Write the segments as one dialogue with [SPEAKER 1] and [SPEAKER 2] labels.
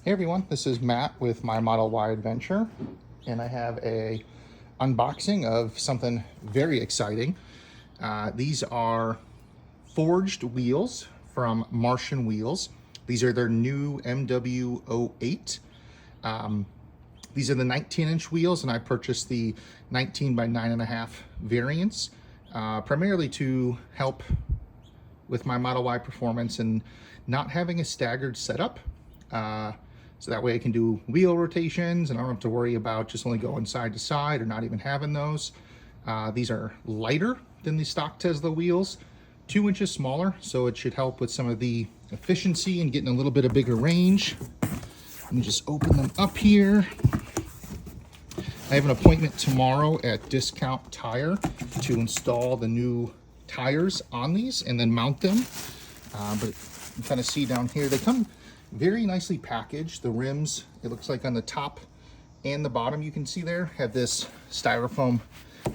[SPEAKER 1] Hey everyone, this is Matt with my Model Y adventure, and I have a unboxing of something very exciting. These are forged wheels from Martian Wheels. These are their new MW08. These are the 19-inch wheels, and I purchased the 19 by 9.5 variants, primarily to help with my Model Y performance and not having a staggered setup. So that way I can do wheel rotations and I don't have to worry about just only going side to side or not even having those. These are lighter than the stock Tesla wheels, 2 inches smaller, so it should help with some of the efficiency and getting a little bit of bigger range. Let me just open them up here. I have an appointment tomorrow at Discount Tire to install the new tires on these and then mount them. But you kind of see down here, they come very nicely packaged. The rims, it looks like on the top and the bottom, you can see there, have this styrofoam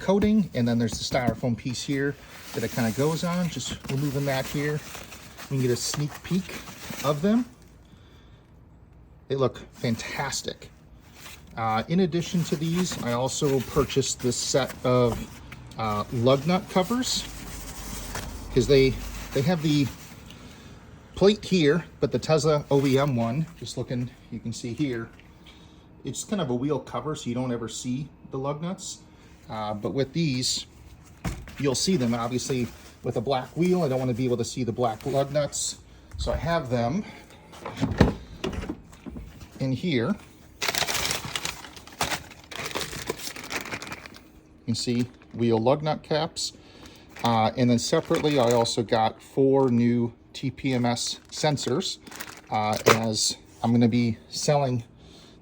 [SPEAKER 1] coating, and then there's the styrofoam piece here that it kind of goes on. Just removing that here, you can get a sneak peek of them. They look fantastic. In addition to these, I also purchased this set of lug nut covers, because they have the plate here, but the Tesla OEM one, just looking, you can see here, it's kind of a wheel cover, so you don't ever see the lug nuts. But with these, you'll see them. Obviously, with a black wheel, I don't want to be able to see the black lug nuts, so I have them in here. You can see wheel lug nut caps. And then separately, I also got 4 new TPMS sensors, as I'm going to be selling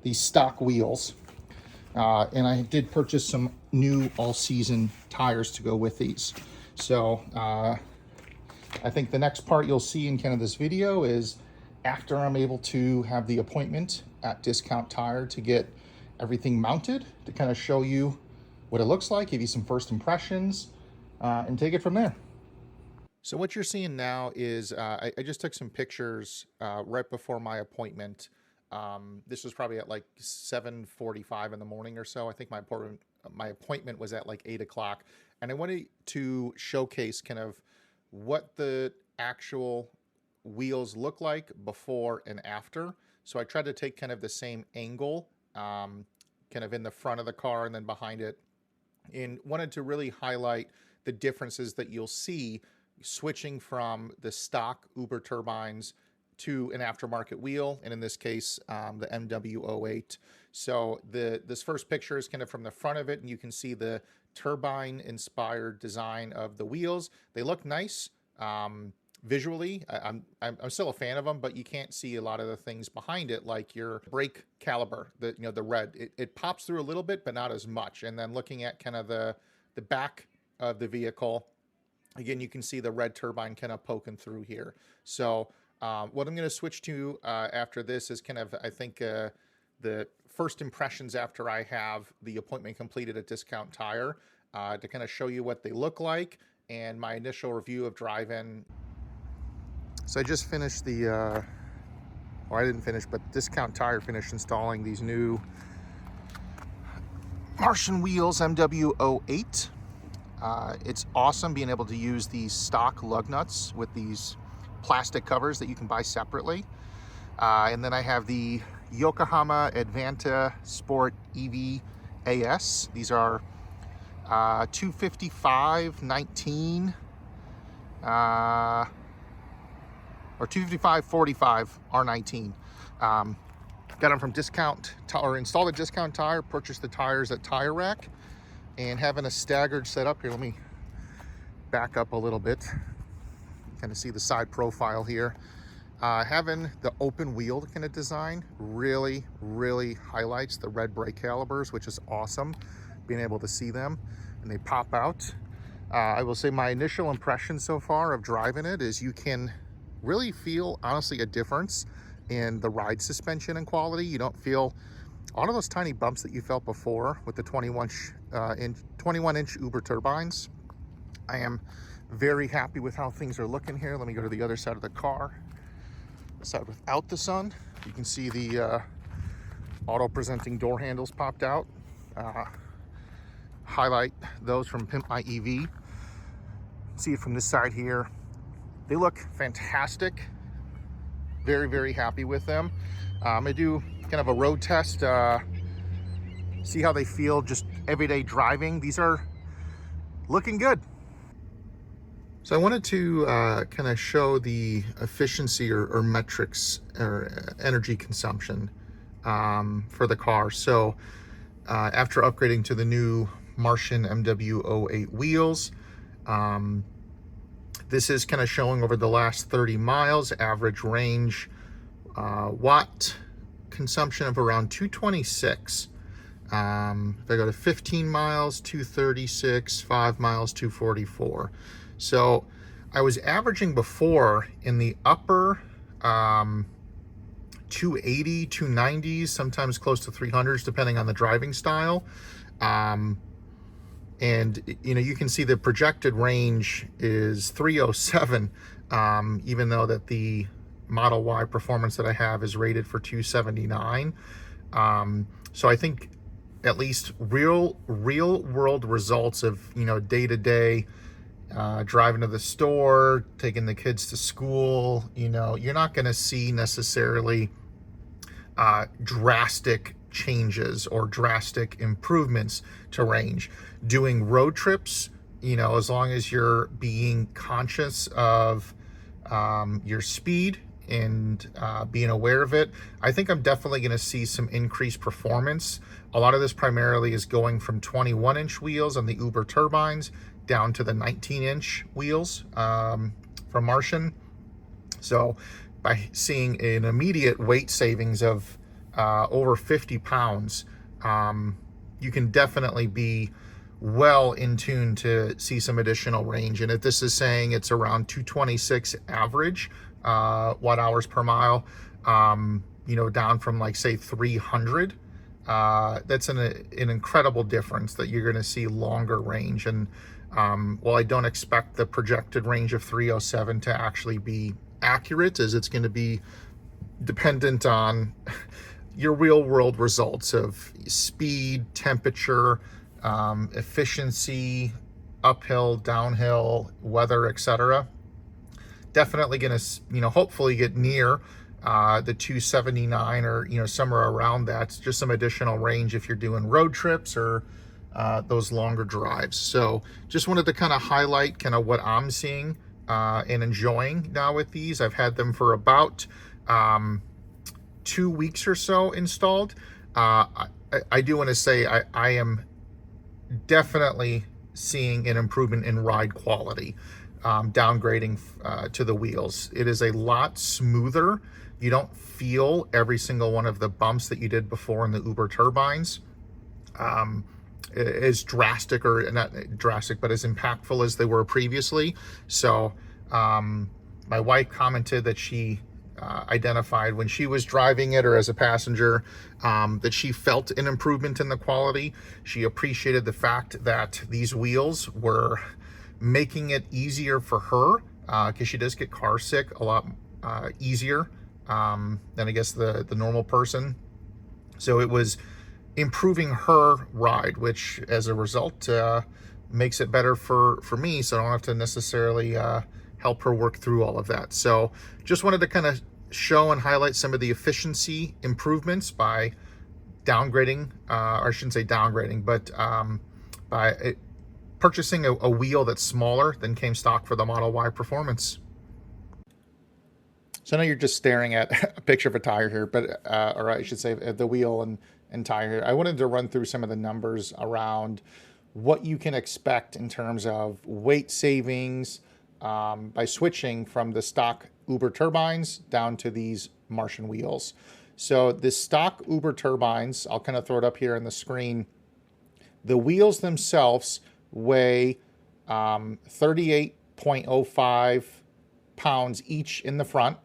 [SPEAKER 1] these stock wheels. And I did purchase some new all-season tires to go with these. So I think the next part you'll see in kind of this video is after I'm able to have the appointment at Discount Tire to get everything mounted, to kind of show you what it looks like, give you some first impressions, and take it from there. So what you're seeing now is I just took some pictures right before my appointment. This was probably at like 7:45 in the morning or so. I think my appointment was at like 8 o'clock. And I wanted to showcase kind of what the actual wheels look like before and after. So I tried to take kind of the same angle, kind of in the front of the car and then behind it, and wanted to really highlight the differences that you'll see switching from the stock Uberturbines to an aftermarket wheel, and in this case, the MW08. So this first picture is kind of from the front of it, and you can see the turbine-inspired design of the wheels. They look nice visually. I'm still a fan of them, but you can't see a lot of the things behind it, like your brake caliber, the red. It pops through a little bit, but not as much. And then looking at kind of the back of the vehicle, again, you can see the red turbine kind of poking through here. So what I'm going to switch to after this is kind of, I think, the first impressions after I have the appointment completed at Discount Tire, to kind of show you what they look like and my initial review of drive-in. So I just finished or I didn't finish, but Discount Tire finished installing these new Martian Wheels MW08. It's awesome being able to use these stock lug nuts with these plastic covers that you can buy separately. And then I have the Yokohama Advanta Sport EV AS. These are 255/19 or 255/45 R19. Got them from Discount, or installed at Discount Tire, purchased the tires at Tire Rack, and having a staggered setup here. Let me back up a little bit. Kind of see the side profile here. Having the open wheel kind of design really highlights the red brake calibers, which is awesome, being able to see them, and they pop out. I will say my initial impression so far of driving it is you can really feel, honestly, a difference in the ride suspension and quality. You don't feel a lot of those tiny bumps that you felt before with the 21-inch Uberturbines. I am very happy with how things are looking here. Let me go to the other side of the car, the side without the sun. You can see the auto-presenting door handles popped out. Highlight those from Pimp My EV. See it from this side here. They look fantastic. Very, very happy with them. I'm gonna do kind of a road test, see how they feel just everyday driving. These are looking good. So I wanted to kind of show the efficiency or metrics or energy consumption for the car. So after upgrading to the new Martian MW08 wheels, this is kind of showing over the last 30 miles, average range watt consumption of around 226. If I go to 15 miles, 236, 5 miles, 244. So I was averaging before in the upper 280, 290s, sometimes close to 300s, depending on the driving style. And you know, you can see the projected range is 307, even though that the Model Y Performance that I have is rated for 279. So I think at least real world results of, you know, day-to-day driving to the store, taking the kids to school, you know, you're not going to see necessarily drastic changes or drastic improvements to range. Doing road trips, you know, as long as you're being conscious of your speed and being aware of it, I think I'm definitely going to see some increased performance. A lot of this primarily is going from 21-inch wheels on the Uberturbines down to the 19-inch wheels from Martian. So by seeing an immediate weight savings of over 50 pounds, you can definitely be well in tune to see some additional range. And if this is saying it's around 226 average watt hours per mile, you know, down from like say 300, that's an incredible difference that you're going to see longer range. And while I don't expect the projected range of 307 to actually be accurate, as it's going to be dependent on your real world results of speed, temperature, efficiency, uphill, downhill, weather, etc. Definitely going to, you know, hopefully get near the 279 or, you know, somewhere around that. It's just some additional range if you're doing road trips or those longer drives. So just wanted to kind of highlight kind of what I'm seeing and enjoying now with these. I've had them for about 2 weeks or so installed. I do want to say I am definitely seeing an improvement in ride quality, downgrading to the wheels. It is a lot smoother. You don't feel every single one of the bumps that you did before in the Uberturbines. As drastic, or not drastic, but as impactful as they were previously. So my wife commented that she identified when she was driving it or as a passenger that she felt an improvement in the quality. She appreciated the fact that these wheels were making it easier for her, because she does get car sick a lot easier than I guess the normal person. So it was improving her ride, which as a result makes it better for me, so I don't have to necessarily help her work through all of that. So just wanted to kind of show and highlight some of the efficiency improvements by downgrading, or I shouldn't say downgrading, but by purchasing a wheel that's smaller than came stock for the Model Y Performance. So I know you're just staring at a picture of a tire here, but or I should say the wheel and tire here. I wanted to run through some of the numbers around what you can expect in terms of weight savings by switching from the stock Uberturbines down to these Martian wheels. So the stock Uberturbines, I'll kind of throw it up here on the screen. The wheels themselves weigh 38.05 pounds each in the front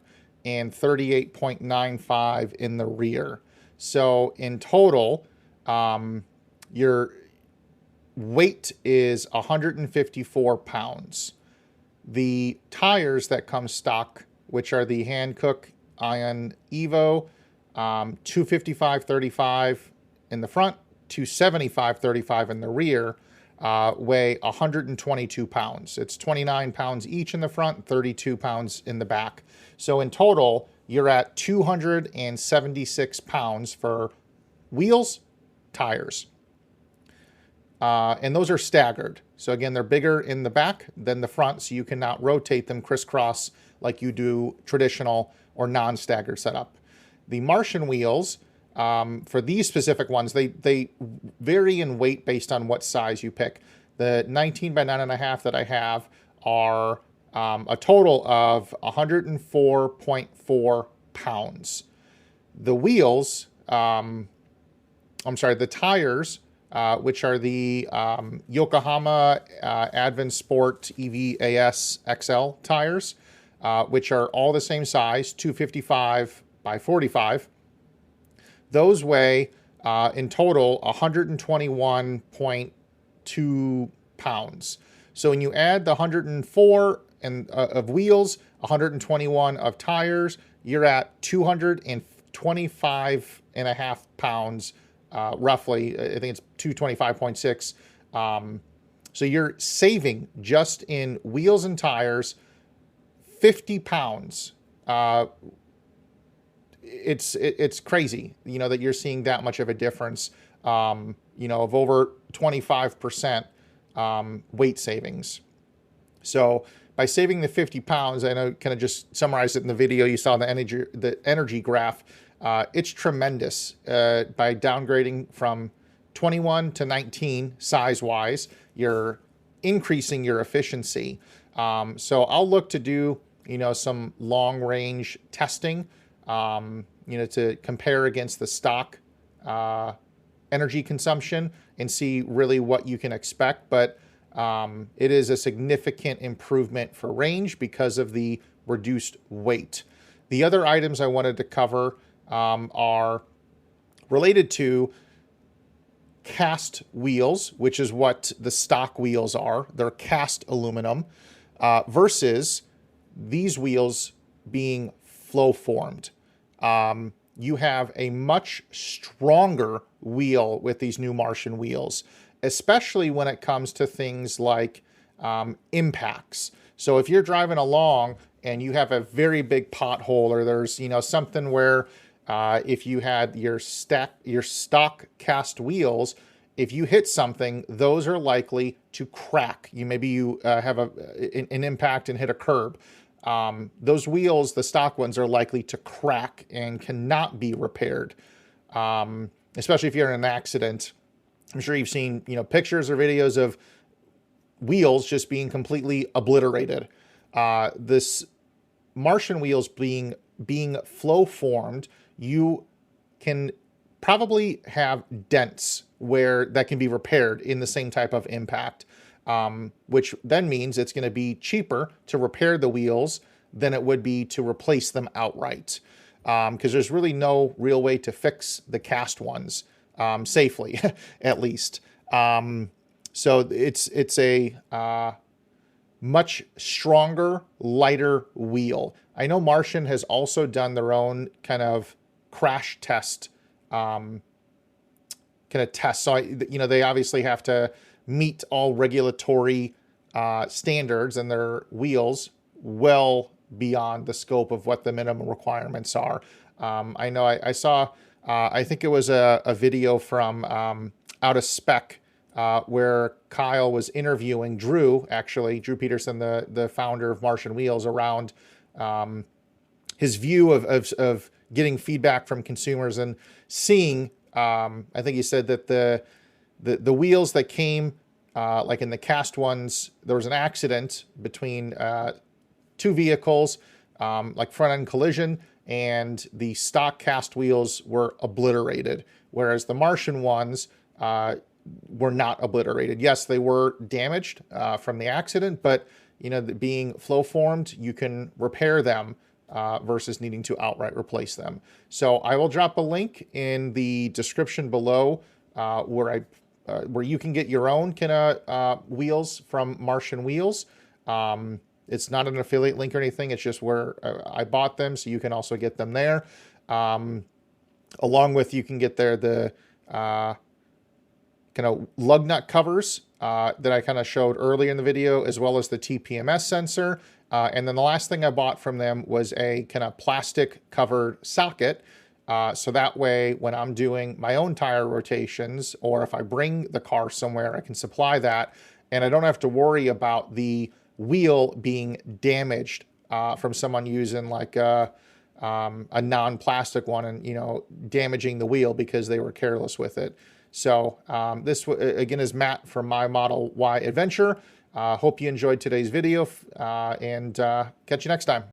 [SPEAKER 1] and 38.95 in the rear. So in total, your weight is 154 pounds. The tires that come stock, which are the Hankook Ion Evo 255/35 in the front, 275/35 in the rear, weigh 122 pounds. It's 29 pounds each in the front, 32 pounds in the back. So in total, you're at 276 pounds for wheels, tires. And those are staggered. So again, they're bigger in the back than the front, so you cannot rotate them crisscross like you do traditional or non-staggered setup. The Martian wheels, for these specific ones, they vary in weight based on what size you pick. The 19 by 9.5 that I have are a total of 104.4 pounds. The wheels, the tires, which are the Yokohama Advent Sport EVAS XL tires, which are all the same size, 255 by 45. Those weigh in total 121.2 pounds. So when you add the 104 of wheels, 121 of tires, you're at 225.5 pounds, roughly. I think it's 225.6. So you're saving just in wheels and tires 50 pounds. It's crazy, that you're seeing that much of a difference, of over 25% weight savings. So by saving the 50 pounds, I know kind of just summarized it in the video, you saw the energy graph. It's tremendous by downgrading from 21 to 19 size-wise. You're increasing your efficiency. So I'll look to do, some long-range testing, to compare against the stock energy consumption and see really what you can expect. But it is a significant improvement for range because of the reduced weight. The other items I wanted to cover are related to cast wheels, which is what the stock wheels are. They're cast aluminum versus these wheels being flow formed. You have a much stronger wheel with these new Martian wheels, especially when it comes to things like impacts. So if you're driving along and you have a very big pothole, or there's something where if you had your stock cast wheels, if you hit something, those are likely to crack. Maybe you have an impact and hit a curb. Those wheels, the stock ones, are likely to crack and cannot be repaired, especially if you're in an accident. I'm sure you've seen pictures or videos of wheels just being completely obliterated. This Martian wheels being flow formed, you can probably have dents where that can be repaired in the same type of impact, which then means it's going to be cheaper to repair the wheels than it would be to replace them outright, because there's really no real way to fix the cast ones safely, at least. So it's a much stronger, lighter wheel. I know Martian has also done their own kind of crash test test. So they obviously have to meet all regulatory standards, and their wheels well beyond the scope of what the minimum requirements are. I know I saw, I think it was a video from Out of Spec, where Kyle was interviewing Drew Peterson, the founder of Martian Wheels, around his view of getting feedback from consumers and seeing, I think he said that the wheels that came, like in the cast ones, there was an accident between two vehicles, like front end collision, and the stock cast wheels were obliterated, whereas the Martian ones were not obliterated. Yes, they were damaged from the accident, but being flow formed, you can repair them versus needing to outright replace them. So I will drop a link in the description below where you can get your own kind of wheels from Martian Wheels. It's not an affiliate link or anything. It's just where I bought them, so you can also get them there. Along with, you can get there the kind of lug nut covers that I kind of showed earlier in the video, as well as the TPMS sensor. And then the last thing I bought from them was a kind of plastic covered socket. So that way, when I'm doing my own tire rotations, or if I bring the car somewhere, I can supply that. And I don't have to worry about the wheel being damaged from someone using like a non-plastic one and, you know, damaging the wheel because they were careless with it. So this again is Matt from my Model Y Adventure. Hope you enjoyed today's video, and catch you next time.